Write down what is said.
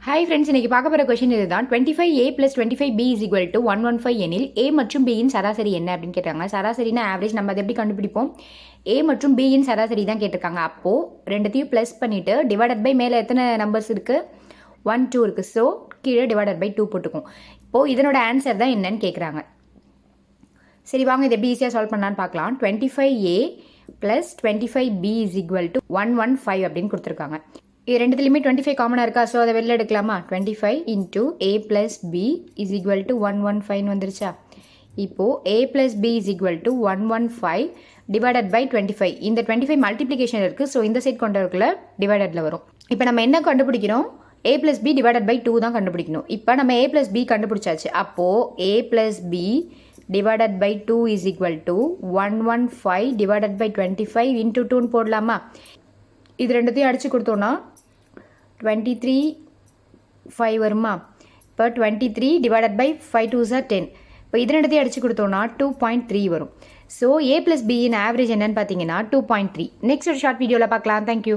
Hi friends, இன்றைக்கி பார்க்க போகிற கொஷின் இதுதான். 25A + 25B = 115 எனில் A மற்றும் B இன் சராசரி என்ன அப்படின்னு கேட்டாங்க. சராசரினா ஆவரேஜ். நம்ம அதை எப்படி கண்டுபிடிப்போம்? A மற்றும் B இன் சராசரி தான் கேட்டிருக்காங்க. அப்போது ரெண்டுத்தையும் ப்ளஸ் பண்ணிவிட்டு டிவைடட் பை மேலே எத்தனை நம்பர்ஸ் இருக்குது? 1 2 இருக்குது. ஸோ கீழே டிவைடட் பை 2 போட்டுக்கும். இப்போது இதனோட ஆன்சர் தான் என்னன்னு கேட்குறாங்க. சரி, வாங்க இதை எப்படி ஈஸியாக சால்வ் பண்ணலான்னு பார்க்கலாம். 25A + 25B = 115 அப்படின்னு கொடுத்துருக்காங்க. இது ரெண்டுத்துலையுமே 25 காமனாக இருக்கா? ஸோ அதை வெளில எடுக்கலாமா? 25 × A + B = 115 வந்துருச்சா? இப்போது A + B = 115 டிவைடட் பை 25. இந்த 25 மல்டிப்ளிகேஷன் இருக்குது. ஸோ இந்த சைட் கொண்டவர்க்குள்ள டிவைடடில் வரும். இப்போ நம்ம என்ன கண்டுபிடிக்கிறோம்? A + B டிவைடட் பை 2 தான் கண்டுபிடிக்கணும். இப்போ நம்ம A + B கண்டுபிடிச்சாச்சு. அப்போது A + B divided by 2 = 115 divided by 25 × 2 போடலாமா? இது ரெண்டுத்தையும் அடித்து கொடுத்தோன்னா 23 5 வருமா? இப்போ 23 டிவைடட் பை 5 2s are 10. இப்போ இது ரெண்டுத்தையும் அடித்து கொடுத்தோன்னா 2.3 வரும். So A + B in average என்னன்னு பார்த்தீங்கன்னா 2.3. நெக்ஸ்ட் ஒரு ஷார்ட் வீடியோவில் பார்க்கலாம். தேங்க்யூ.